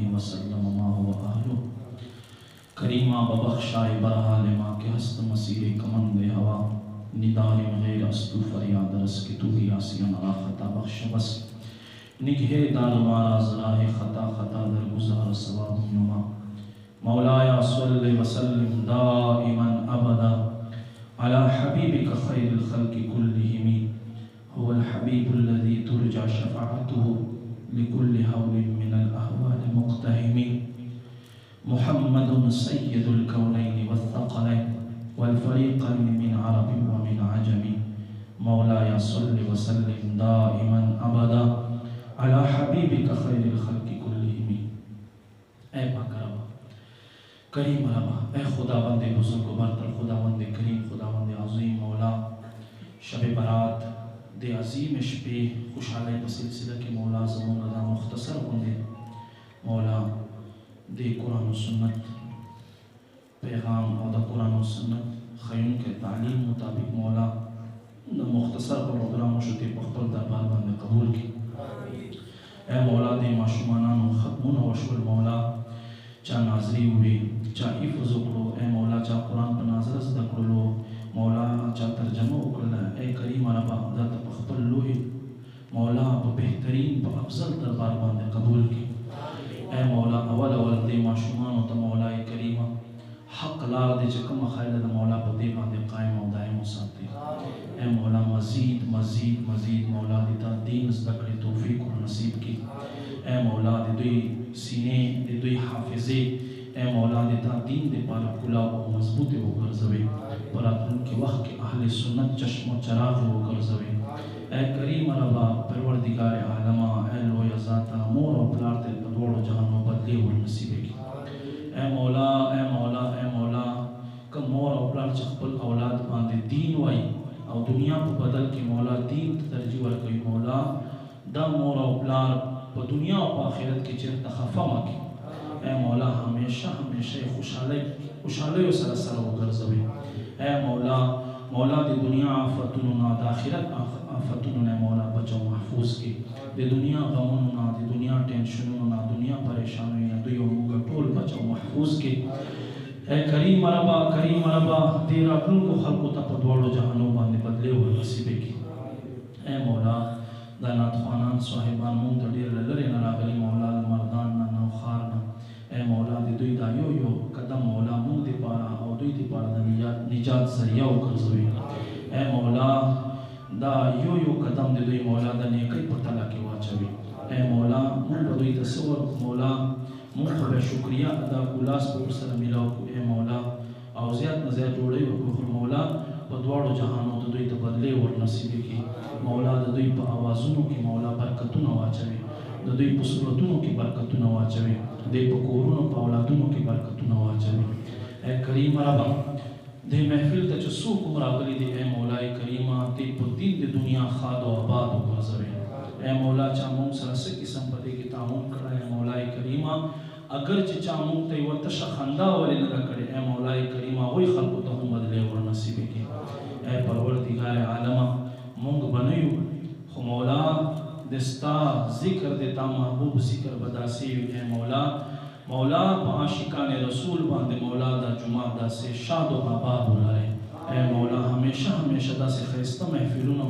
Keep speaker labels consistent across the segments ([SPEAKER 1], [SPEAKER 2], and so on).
[SPEAKER 1] अलैहि वसल्लम मा हुवा अहलु करीमा बबख्शाए बरहाल माँ के हस्त मसीह कमंद हवा निदार गैर अस्तु फरियाद रस की तू ही आसियन रा खता बख्श बस निगहे दाल मारा जराह खता खता दर गुजार सवाब नुमा मौलाया सल्लि वसल्लिम दाइमन अबदा अला हबीबिका खैरिल खल्क़ि कुल्लिहिम हुवल हबीबुल्लज़ी तुरजा शफ़ाअतुहु लिकुल्लि हौलिन मिनल अहवाल मुक़्तहिम मुहम्मदुन सय्यदुल कौनैनि वस्सक़लैन वल फ़रीक़ैन मिन अरबिन व मिन अजमी मौलाया सल्लि वसल्लिम दाइमन अबदा अला हबीबिका खैरिल खल्क़ि कुल्लिहिम। ऐ पाक रब करीम रब, ऐ खुदावंद बुजुर्ग बरतर, खुदावंद करीम, खुदावंद अज़ीम मौला, शब बरात दे अज़ीम शबे खुशहाली ब सिलसिला के मौला ज़मून अदा मुख्तसर होंदे मौला दे कुरान व सुन्नत पैगाम और द कुरान व सुन्नत खयून के तालीम मुताबिक मौला द मुख्तसर प्रोग्राम शुते पख्तल दरबार बंद कबूल की। ऐ मौला दे माशुमाना ख़त्मुन वशुल मौला चा नाजरी हुए चा हिफ्ज़ करो, ऐ मौला चा कुरान पर नाज़र ज़द करो मौला चा तर्जमा उकरना, ऐ करीम रबा ज़ात पख्तल लोहे मौला बेहतरीन ब अफजल दरबार बंद कबूल की। ऐ मौला अवल अवल दे माशुमान त मौला करीमा हक लार दे चकम खैर द मौला पदे बांधे कायम और दायम साथे। ऐ मौला मजीद मजीद मजीद मौला दिता दीन ज़दकरे तौफीक और नसीब की। ऐ मौला दे दुई सीने दे दुई हाफिज़े, ऐ मौला दिता दीन दे पारा कुला और मजबूत हो गर्ज़वे पर उनके वक्त के अहले सुन्नत चश्म चराग हो गर्ज़वे। ऐ करीम रबा परवरदिगार आलमा, ऐ लोया ज़ाता मोर और प्लार ते पदोड़ जहानों बदले हुए नसीबे की। ऐ मौला ऐ मौला ऐ मौला कम मोर और प्लार चखपल औलाद बांधे दीन वाई और दुनिया को बदल के मौला दीन तरजीह वर कोई मौला दा मोर और प्लार प दुनिया और आखिरत के चिर तखफा माकी। ऐ मौला हमेशा हमेशा खुशहाली खुशहाली और सरसर हो गर्ज़वे। ऐ मौला मौला दे दुनिया आफतुन ना आखिरत आफतुन ने मौला बचाओ महफूज के दे दुनिया गमन ना दे दुनिया टेंशन ना दुनिया परेशानी ना दुयो मुगा टोल बचाओ महफूज के। ऐ करीम रबा दे रबन को खल्को तप दौड़ो जहानों बांधे बदले हुए नसीबे की। ऐ मौला दानात खानान साहिबान मुंग दडीर ललरे ना रागली मौला मर्दान ना नौखार ना, ऐ मौला दे दुई दा यो यो कदम मौला मुंग दे पारा और दुई दे पारा निजात जरिया गर्ज़वे। ऐ मौला दा यो यो कदम दे दुई मौला दा नेकई पर तला के वाचवे। ऐ मौला मुंग दुई तसव्वुर मौला मुंग खबे शुक्रिया अदा गुलास पर सर मिलाओ को। ऐ मौला और ज़्यादा न ज़्यादा जोड़े को मौला पदवाड़ो जहानों तो दुई तो बदले और नसीबे की मौला द दुई प आवाज़ों की मौला बरकतुन वाचवे, द दुई प सूरतों की बरकतुन वाचवे, दे प कोरों प औलादों की बरकतुन वाचवे। ऐ करीम रबा दे महफिल त चसू कुमरागली दे, ऐ मौला करीमा ते प दिन दे दुनिया खाद और आबाद हो गर्ज़वे। ऐ मौला चामों सरस की संपत्ति की तामुन करा। ऐ मौला करीमा अगर चामों ते व तशखंदा वाले न करे, ऐ मौला करीमा वही खल्को तो हम बदले और नसीबे की। ऐ परवरदिगार आलमा मुंग बनयु खो मौला दस्ता जिक्र देता महबूब जिक्र बदासी। ऐ मौला मौला आशिकान रसूल बांधे मौला दा जुमा दा से शाद व आबाद बुलाए। ऐ मौला हमेशा हमेशा दा से खैस्ता महफिलुनो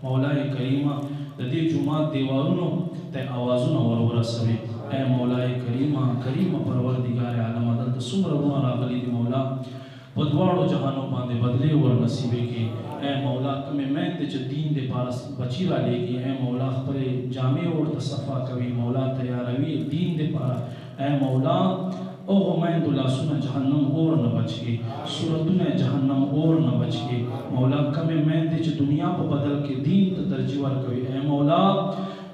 [SPEAKER 1] मौला करीमा दे जुमा दीवारुनो ते आवाज़ुनो वर सवे। ऐ मौला करीमा परवरदिगार आलम दल सुमर रुआ रागली दी मौला पदवाड़ो जहानों बांधे बदले और नसीबे के। ऐ मौला कमे मैं दे दीन दे पारस बची वालेगी। ऐ मौला खपरे जामे और तसफ़ा कवि मौला तैयारवी दीन दे पारा। ऐ मौला ओ मैं दुला सुना जहन्नम और न बच के सूरतुन जहन्नम और न बच के मौला कमे मैं दे दुनिया पर बदल के दीन तो तरजीवर कवि। ऐ मौला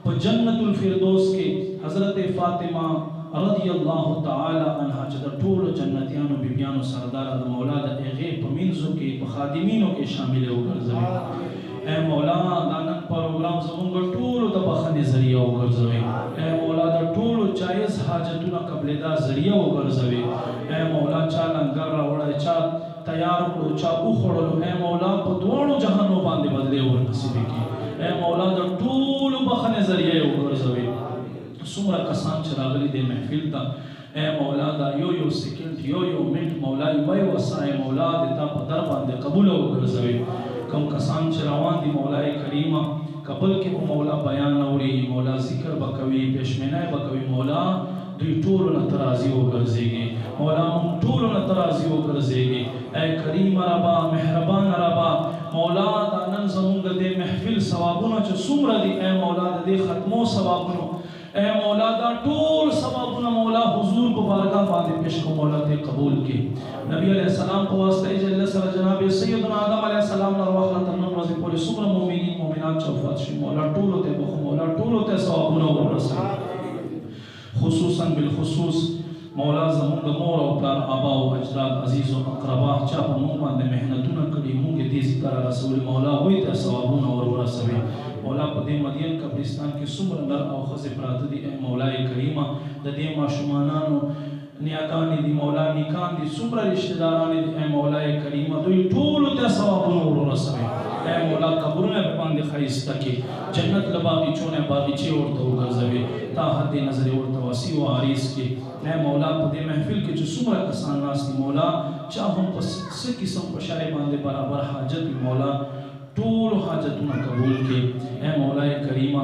[SPEAKER 1] प जन्नतुल फिरदौस के हज़रत फ़ातिमा रज़ियल्लाहु ताला अन्हा चद टोल जन्नतियानो बिबियानो सरदार द मौला द एगे पमिनजो के खादिमीनों के शामिल हो गर्ज़वे। ऐ मौला दानन प्रोग्राम ज़मुंग टोल द बखने ज़रिया हो गर्ज़वे। ऐ मौला द टोल जायज़ हाजतुना कबलेदा ज़रिया हो गर्ज़वे। ऐ मौला चा लंगर रावड़ा चा तैयार को चा उखड़ो। ऐ मौला पदवाड़ो जहानों बांधे बदले और नसीबे की। ऐ मौला द टोल बखने ज़रिया हो गर्ज़वे। څومره کسان چې راغلي دې محفل ته اے مولا دا یو سکند یو منټ مولا وای وسای مولا د تا په در باندې قبول وګرځوي کوم کسان چې روان دي مولا کریمه قبل کې مولا بیان اوري مولا ذکر وکوي پښمنه وکوي مولا دوی ټول نه ترازی وګرځيږي مولا مون ټول نه ترازی وګرځيږي اے کریم ربا مهربان ربا مولا دا نن زمونږ د محفل ثوابونه چې څومره دي اے مولا د دې ختمو ثوابونه اے مولا دا ټول ثوابونه مولا حضور په بارگاہ باندې پیش کو مولا ته قبول کړي نبی علیہ السلام په واسطه جل سره جناب سیدنا آدم علیہ السلام نور واخله تر نن ورځې پورې څومره مؤمنین مؤمنات چې وفات شي مولا ټول ته بخو مولا ټول ته ثوابونه ورسوي خصوصا بالخصوص مولا زمونږ مور او پلار آبا او اجداد عزیز او اقربا چا په موږ باندې محنتونه کړي موږ دې ذکر رسول مولا وې ته ثوابونه ورسوي مولا په دې مدین قبرستان کې څومره نر او ښځې پراته دي اے مولا کریمه د دې ماشومانانو نیاګانې دي مولا نیکان دي څومره رشتہ داران دي اے مولا کریمه دوی ټول ته ثوابونه ورسوي اے مولا قبرونه باندې ښایسته کړي جنت له باغچونه باغچې ورته وګرځوي تا حد نظر ورته وسیع او عریض کړي اے مولا په دې محفل کې چې څومره کسان ناست دي مولا چا هم په څه قسم په شای باندې برابر حاجت مولا ټول حاجتونه قبول کړي اے مولا کریمه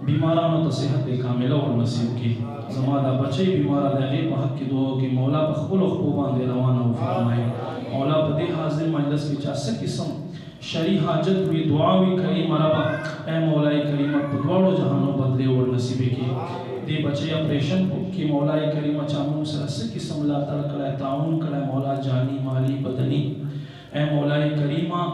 [SPEAKER 1] بیمارانو ته صحت کامله ور نصیب کړي زما دا بچي بیمار دی هغه په حق کې دوه کې مولا په خپل خو باندې روانه او فرمایي مولا په دې حاضر مجلس کې چا څه قسم شرعي حاجت وی دعا وی کریم رب اے مولا کریمه په دواړو جهانو بدلې ور نصیب کړي دې بچي اپریشن کې مولا کریمه چا موږ سره څه قسم لا تر کړه تعاون کړه مولا جانی مالی بدني اے مولا کریمه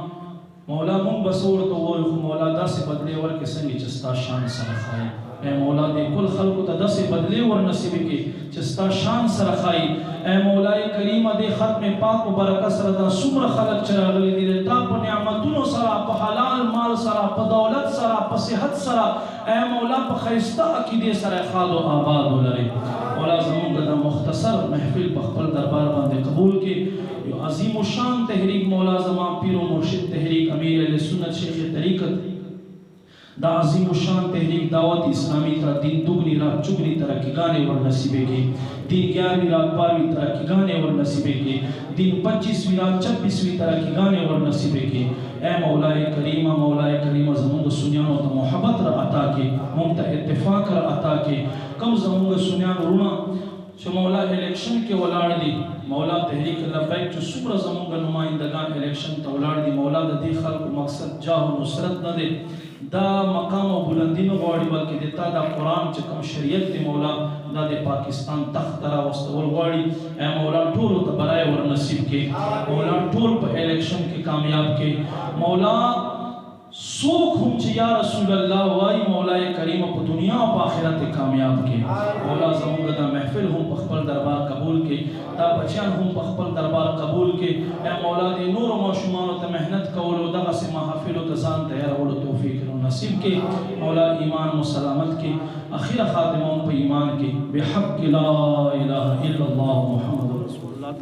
[SPEAKER 1] مولا مون بسور تو وای خو مولا داسې بدلې ورکې څنګه چې ستا شان سره خای اے مولا دې کل خلقو ته داسې بدلې ور نصیب کړي چې ستا شان سره خای اے مولا کریمه دې ختم پاک او برکت سره دا څومره خلق چې راغلي دي تا په نعمتونو سره په حلال مال سره په دولت سره په صحت سره اے مولا په خیسته عقیده سره خاد او آباد ولري مولا زمونږ د مختصر محفل په خپل دربار باندې قبول کړي یو عظیم الشان تحریک مولا زما پیر و مرشد تحریک امیر اہل سنت شیخ طریقت دا عظیم الشان تحریک دعوت اسلامی تا دین دگنی رات چگنی ترقی گانے ور نصیبے کی دین 11ویں رات 12ویں ترقی گانے ور نصیبے کی دین 25ویں رات 26ویں ترقی گانے ور نصیبے کی اے مولا کریمہ زمونږ سنیانو ته محبت را عطا کی مونږ ته اتفاق را عطا کی کم زمونږ سنیان رونا چې مولا الیکشن کې ولاړ دي مولا تحریک لبیک چې څومره زمونږ نمائندگان الیکشن ته ولاړ دي مولا د دې خلکو مقصد جاه او نصرت نه دی دا مقام او بلندی نه غواړي بلکې د تا دا قرآن چې کوم شریعت دی مولا دا د پاکستان تخت را واستول غواړي اے مولا ټولو ته برای ور نصیب کړي مولا ټول په الیکشن کې کامیاب کړي مولا سوک هم چې یا رسول الله وای مولا کریم په دنیا او آخرت کامیاب کړي مولا زموږ د محفل هم په خپل دربار قبول کړي دا بچیان هم په خپل دربار قبول کړي اے مولا دې نور ماشومانو ته محنت کولو دغه سه محافل ته ځان تیارولو توفیق نصیب کړي مولا ایمان مو سلامت کړي اخیره خاتمه په ایمان کې بحق لا اله الا الله محمد رسول الله